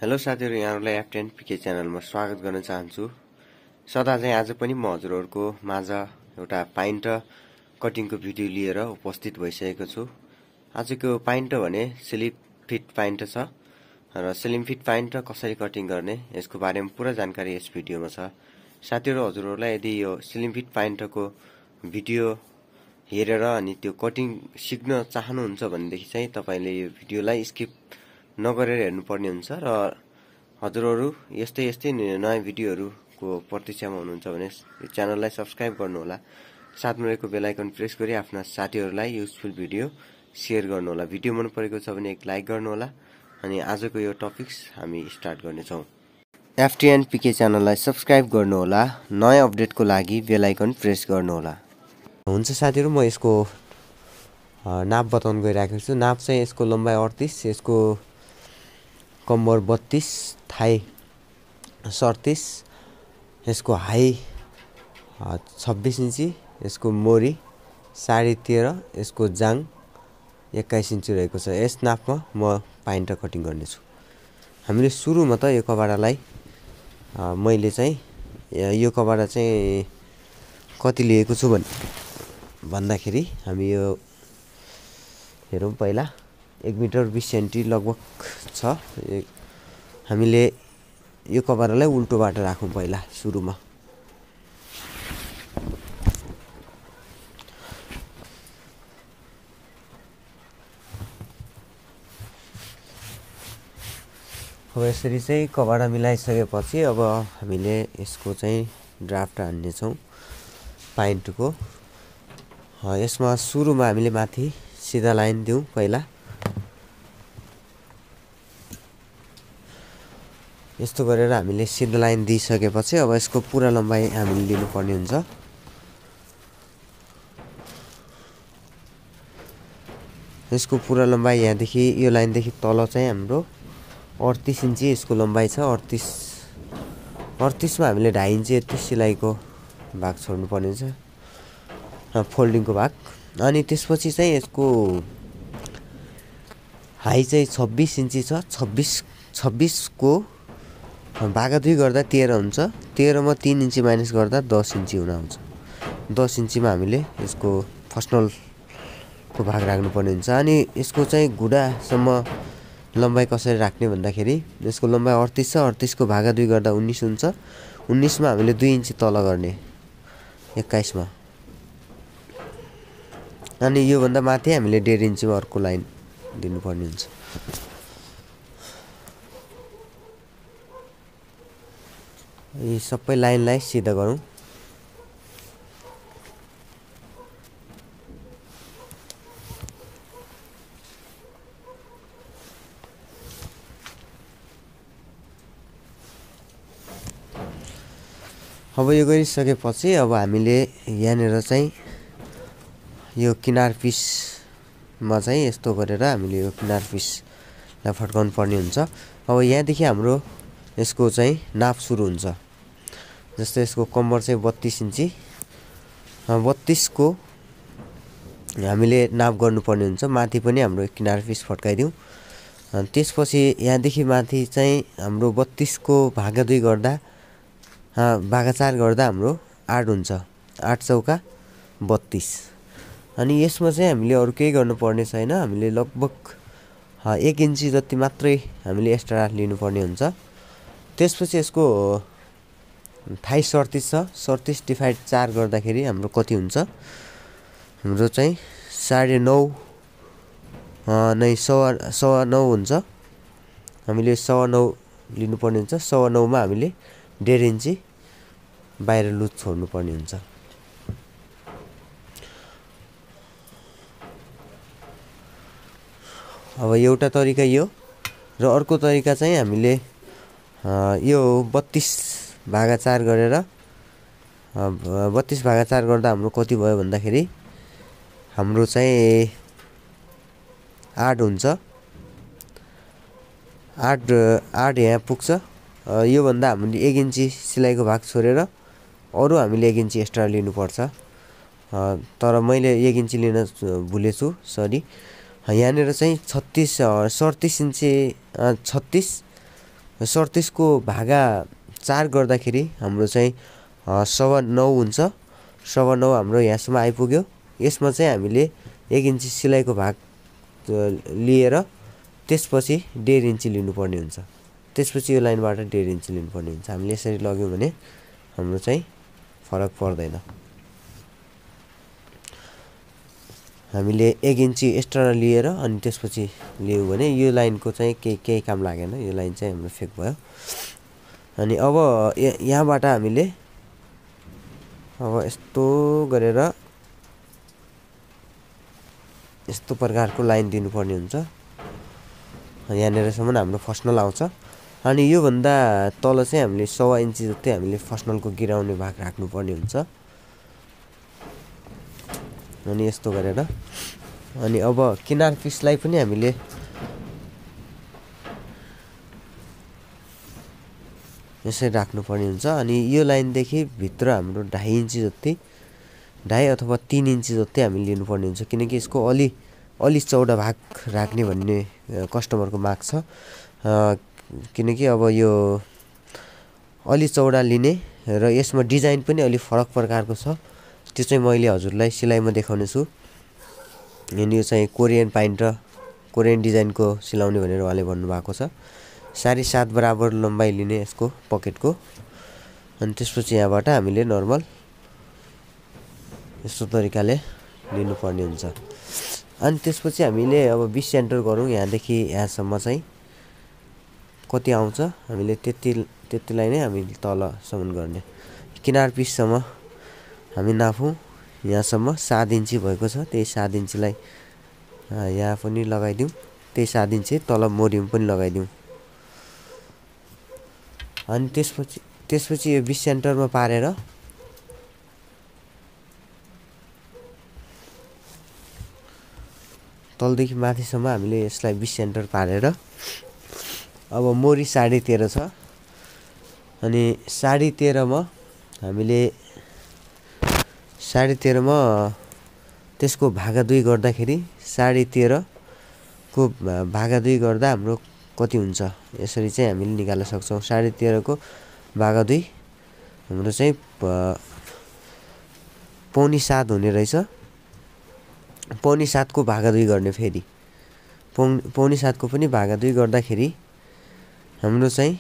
Hello साथीहरु, यहाँहरुलाई FTandPK च्यानलमा स्वागत गर्न चाहन्छु। सदा चाहिँ आज पनि म हजुरहरुको माझ एउटा पाइन्ट कटिङको भिडियो लिएर उपस्थित भइसकेको छु। आजको पाइन्ट भने स्लिम फिट पाइन्ट छ र स्लिम फिट पाइन्ट कसरी कटिङ गर्ने यसको बारेमा पूरा जानकारी यस भिडियोमा छ। साथीहरु, हजुरहरुलाई यदि यो स्लिम फिट पाइन्टको भिडियो हेरेर अनि त्यो कटिङ सिक्न चाहनुहुन्छ भनेदेखि चाहिँ तपाईले यो भिडियोलाई स्किप नगरेर हेर्नुपर्ने हुन्छ र हजुरहरु यस्तै नयाँ भिडियोहरुको प्रतीक्षामा हुनुहुन्छ भने च्यानललाई सब्स्क्राइब गर्नुहोला। साथमा रहेको बेल आइकन प्रेस गरी आफ्ना साथीहरुलाई युजफुल भिडियो शेयर गर्नुहोला। भिडियो मन परेको छ भने एक लाइक गर्नुहोला। अनि आजको यो टपिक्स हामी स्टार्ट गर्ने छौं। FTandPK च्यानललाई सब्स्क्राइब गर्नुहोला। नयाँ अपडेटको लागि बेल आइकन प्रेस गर्नुहोला। हुन्छ साथीहरु, म यसको नाप बताउन गइरहेको छु। नाप चाहिँ यसको लम्बाइ 38, यसको कम्बर 32, थाई 37, यसको हाई 26 इन्ची, यसको मोरी 13.5, यसको जाङ 21 इन्ची रहेको छ। यस नापमा म पाइन्ट कटिङ गर्ने छु। हामीले सुरुमा त यो कपडालाई मैले चाहिँ यो कपडा चाहिँ कति लिएको छु भन्दाखेरि हामी यो हेरौं। पहिला 1 मिटर 20 सेन्टी लगभग छ। हामीले यो कपडालाई उल्टो बाटो राखौं पहिला सुरुमा। अब यसरी चाहिँ कपडा मिलाइसकेपछि अब हामीले यसको चाहिँ ड्राफ्ट हान्ने छौं पाइन्टको। यसमा सुरुमा हामीले माथि सिधा लाइन दिउँ पहिला। यस्तो गरेर हामीले सिधा लाइन दिइसकेपछि अब यसको पूरा लम्बाइ हामीले लिनुपर्ने हुन्छ। यसको पूरा लम्बाइ यहाँदेखि यो लाइनदेखि तल चाहिँ हाम्रो 38 इन्ची यसको लम्बाइ छ। 38 मा हामीले 2.5 इन्ची यति सिलाइको भाग छोड्नु पर्ने हुन्छ, फोल्डिङको भाग। अनि त्यसपछि चाहिँ यसको हाई चाहिँ 26 इन्ची छ। 26 को भागा 2 गर्दा 13 हुन्छ। 13 मा 3 इन्ची माइनस गर्दा 10 इन्ची हुन आउँछ। 10 इन्चीमा हामीले यसको फर्स्टनलको भाग राख्नुपर्ने हुन्छ। अनि यसको चाहिँ घुँडासम्म लम्बाइ कसरी राख्ने भन्दाखेरि यसको लम्बाइ 38 छ। 38 को भागा 2 गर्दा 19 हुन्छ। 19 मा हामीले 2 इन्ची तल गर्ने 21 मा। अनि यो भन्दा माथि हामीले 1.5 इन्चीमा अर्को लाइन दिनुपर्ने हुन्छ। यी सबै लाइनलाई सिधा गरौँ। अब यो गरिसकेपछि अब हामीले यहाँनिर चाहिँ यो किनार पिसमा चाहिँ यस्तो गरेर हामीले यो किनार पिसलाई फर्काउनु पर्ने हुन्छ। अब यहाँदेखि हाम्रो यसको चाहिँ नाप सुरु हुन्छ। जस्तै यसको कम्बर चाहिँ 32 इन्ची, 32 को हामीले नाप गर्नुपर्ने हुन्छ। माथि पनि हाम्रो किनार पिस फर्काइदिउँ। त्यसपछि यहाँदेखि माथि चाहिँ हाम्रो 32 को भागा 2 गर्दा भागा 4 गर्दा हाम्रो 8 हुन्छ। 8 चौका 32। अनि यसमा चाहिँ हामीले अरु केही गर्नुपर्ने छैन। हामीले लगभग 1 इन्ची जति मात्रै हामीले एक्स्ट्रा लिनुपर्ने हुन्छ। त्यसपछि यसको थाई 37 छ। 37 डिभाइड 4 गर्दाखेरि हाम्रो कति हुन्छ? हाम्रो चाहिँ 9.5 नै 9.5 हुन्छ। हामीले 9.5 लिनुपर्ने हुन्छ। 9.5 मा हामीले 1.5 इन्ची बाहिर लुज छोड्नु पर्ने हुन्छ। अब एउटा तरिका यो र अर्को तरिका चाहिँ हामीले यो 32 भागा 4 गरेर 32 भागा 4 गर्दा हाम्रो कति भयो भन्दाखेरि हाम्रो चाहिँ 8 हुन्छ। 8 यहाँ पुग्छ। यो भन्दा हामीले 1 इन्ची सिलाइको भाग छोडेर अरु हामीले 1 इन्ची एक्स्ट्रा लिनुपर्छ। तर मैले 1 इन्ची लिन भुलेछु, सरी। यहाँनिर चाहिँ 37 इन्ची 36 37 को भागा 4 गर्दाखेरि हाम्रो चाहिँ 9.25 हुन्छ। 9.25 हाम्रो यहाँसम्म आइपुग्यो। यसमा चाहिँ हामीले 1 इन्ची सिलाइको भाग लिएर त्यसपछि 1.5 इन्ची लिनुपर्ने हुन्छ। त्यसपछि यो लाइनबाट 1.5 इन्ची लिनुपर्ने हुन्छ। हामीले यसरी लग्यौँ भने हाम्रो चाहिँ फरक पर्दैन। हामीले 1 इन्ची एक्स्ट्रा लिएर अनि त्यसपछि लियौँ भने यो लाइनको चाहिँ केही काम लागेन। यो लाइन चाहिँ हाम्रो फेक भयो। अनि अब यहाँबाट हामीले अब यस्तो गरेर यस्तो प्रकारको लाइन दिनुपर्ने हुन्छ। यहाँनिरसम्म हाम्रो फर्स्टनल आउँछ। अनि योभन्दा तल चाहिँ हामीले 1.25 इन्ची जति हामीले फर्स्टनलको गिराउने भाग राख्नुपर्ने हुन्छ। अनि यस्तो गरेर अनि अब किनार पिसलाई पनि हामीले यसरी राख्नुपर्ने हुन्छ। अनि यो लाइनदेखि भित्र हाम्रो 2.5 इन्ची जति 2.5 अथवा 3 इन्ची जति हामीले लिनुपर्ने हुन्छ। किनकि यसको अलि चौडा भाग राख्ने भन्ने कस्टमरको माग छ। किनकि अब यो अलि चौडा लिने र यसमा डिजाइन पनि अलि फरक प्रकारको छ। त्यो चाहिँ मैले हजुरलाई सिलाइमा देखाउने छु। अनि यो चाहिँ कोरियन प्यान्ट र कोरियन डिजाइनको सिलाउने भनेर उहाँले भन्नुभएको छ। 7.5 बराबर लम्बाइ लिने यसको पकेटको। अनि त्यसपछि यहाँबाट हामीले नर्मल यस्तो तरिकाले लिनुपर्ने हुन्छ। अनि त्यसपछि हामीले अब 20 सेन्टर गरौँ। यहाँदेखि यहाँसम्म चाहिँ कति आउँछ हामीले त्यतिलाई नै हामीले तलसम्म गर्ने। किनार पिससम्म हामी नापौँ। यहाँसम्म 7 इन्ची भएको छ। त्यही 7 इन्चीलाई यहाँ पनि लगाइदिउँ। त्यही 7 इन्ची तल मोरिम पनि लगाइदिउँ। अनि त्यसपछि यो 20 सेन्टरमा पारेर तलदेखि माथिसम्म हामीले यसलाई 20 सेन्टर पारेर अब मोरी 13.5 छ। अनि 13.5 मा हामीले 13.5 मा त्यसको भागा 2 गर्दाखेरि 13.5 को भागा 2 गर्दा हाम्रो कति हुन्छ यसरी चाहिँ हामीले निकाल्न सक्छौँ। 13.5 को भागा 2 हाम्रो चाहिँ 6.25 हुने रहेछ। 6.25 को भागा 2 गर्ने फेरि 6.25 को पनि भागा 2 गर्दाखेरि हाम्रो चाहिँ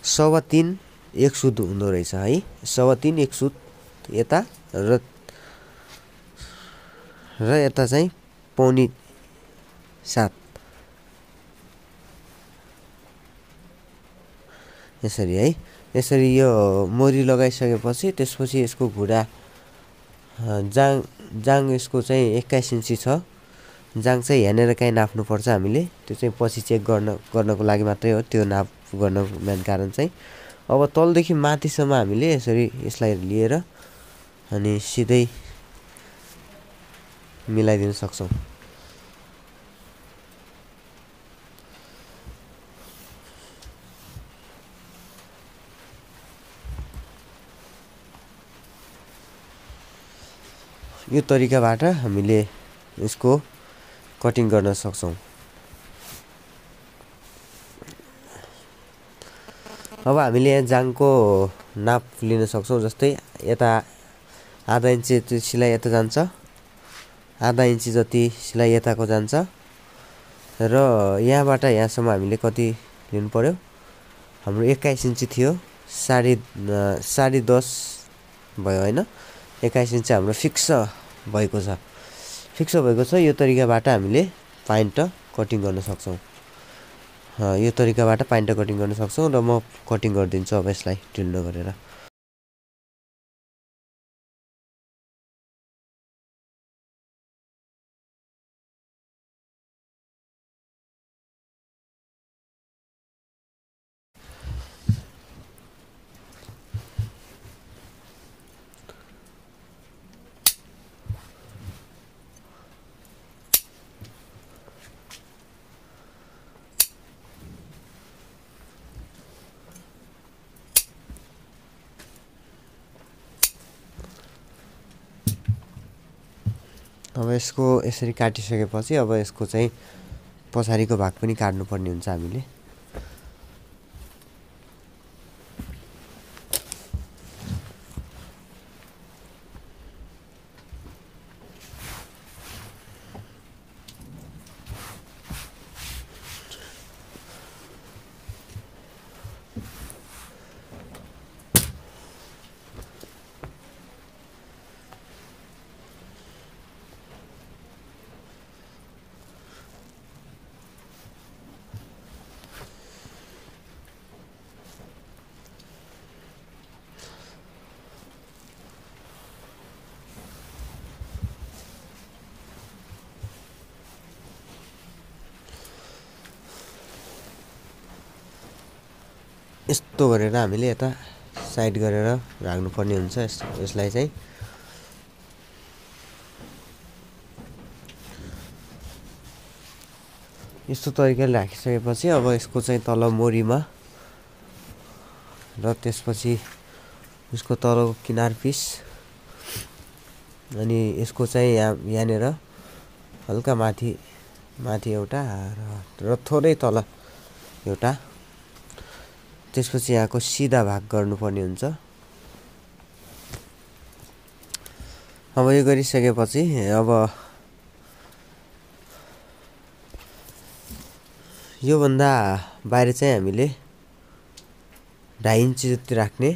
3.25 1 सुत हुँदो रहेछ है। 3.25 1 सुत यता र यता चाहिँ 6.25 यसरी है। यसरी यो मोरी लगाइसकेपछि त्यसपछि यसको घुँडा जाङ यसको चाहिँ 21 इन्ची छ। जाङ चाहिँ यहाँनिर काहीँ नाप्नुपर्छ हामीले। त्यो चाहिँ पछि चेक गर्नको लागि मात्रै हो। त्यो नाप गर्नको मेन कारण चाहिँ अब तलदेखि माथिसम्म हामीले यसरी यसलाई लिएर अनि सिधै मिलाइदिन सक्छौँ। यो तरिकाबाट हामीले यसको कटिङ गर्न सक्छौँ। अब हामीले यहाँ जाङको नाप लिन सक्छौँ। जस्तै यता आधा इन्ची जति सिलाइ यता जान्छ, आधा इन्ची जति सिलाइ यताको जान्छ र यहाँबाट यहाँसम्म हामीले कति लिनु पर्यो। हाम्रो 21 इन्ची थियो, 10.5 भयो होइन। 21 इन्ची हाम्रो फिक्स भएको छ। यो तरिकाबाट हामीले प्यान्ट कटिङ गर्न सक्छौँ। यो तरिकाबाट प्यान्ट कटिङ गर्न सक्छौँ र म कटिङ गरिदिन्छु अब यसलाई ड्रिल नगरेर। अब यसको यसरी काटिसकेपछि अब यसको चाहिँ पछाडिको भाग पनि काट्नुपर्ने हुन्छ हामीले। यस्तो गरेर हामीले यता साइड गरेर राख्नुपर्ने हुन्छ यसलाई चाहिँ। यस्तो तरिकाले राखिसकेपछि अब यसको चाहिँ तल मोरीमा र त्यसपछि यसको तलको किनार पिस अनि यसको चाहिँ यहाँनिर हल्का माथि एउटा र थोरै तल एउटा, त्यसपछि यहाँको सिधा भाग गर्नुपर्ने हुन्छ। अब यो गरिसकेपछि अब योभन्दा बाहिर चाहिँ हामीले 2.5 इन्च जति राख्ने,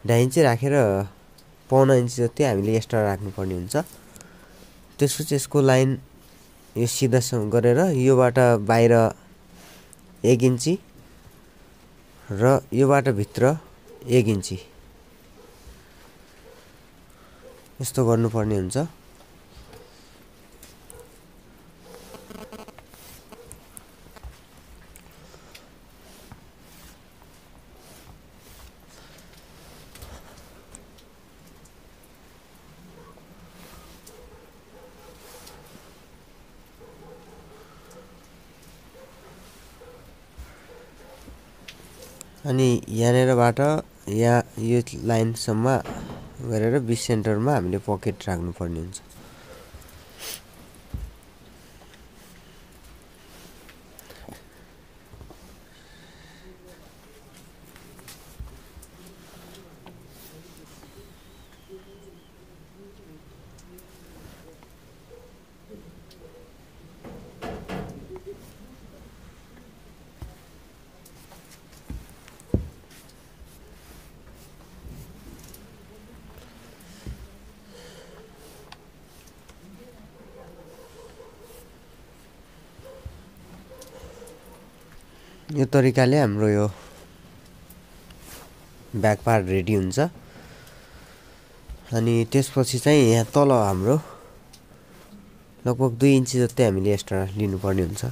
2.5 इन्च राखेर 1.25 इन्च जति हामीले एक्स्ट्रा राख्नुपर्ने हुन्छ। त्यसपछि यसको लाइन यो सिधा गरेर योबाट बाहिर 1 इन्ची र योबाट भित्र 1 इन्ची यस्तो गर्नुपर्ने हुन्छ। अनि यहाँनिरबाट यहाँ यो लाइनसम्म गरेर 20 सेन्टरमा हामीले पकेट राख्नुपर्ने हुन्छ। यो तरिकाले हाम्रो यो ब्याक पार्ट रेडी हुन्छ। अनि त्यसपछि चाहिँ यहाँ तल हाम्रो लगभग 2 इन्च जति हामीले एक्स्ट्रा लिनुपर्ने हुन्छ।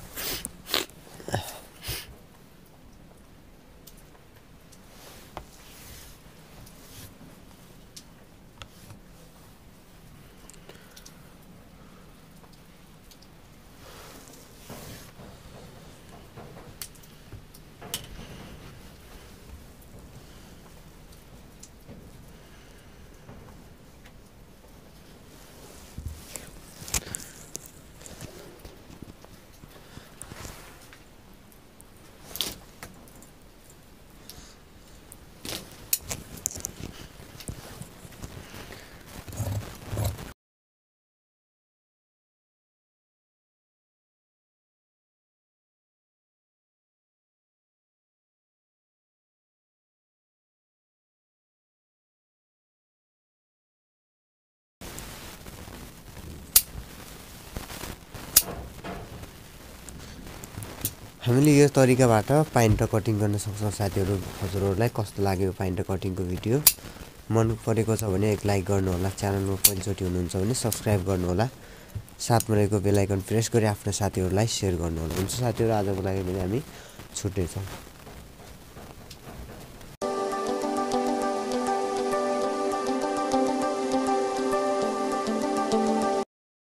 हामीले यो तरिकाबाट पाइन्ट कटिङ गर्न सक्छौँ। साथीहरू हजुरहरूलाई कस्तो लाग्यो पाइन्ट कटिङको भिडियो? मन परेको छ भने एक लाइक गर्नु होला, च्यानलमा पहिलोचोटि हुनुहुन्छ भने सब्स्क्राइब गर्नु होला, साथमा रहेको बेल आइकन प्रेस गरी आफ्नो साथीहरूलाई सेयर गर्नु होला। हुन्छ साथीहरू, आजको लागि भने हामी छुट्दैछौँ।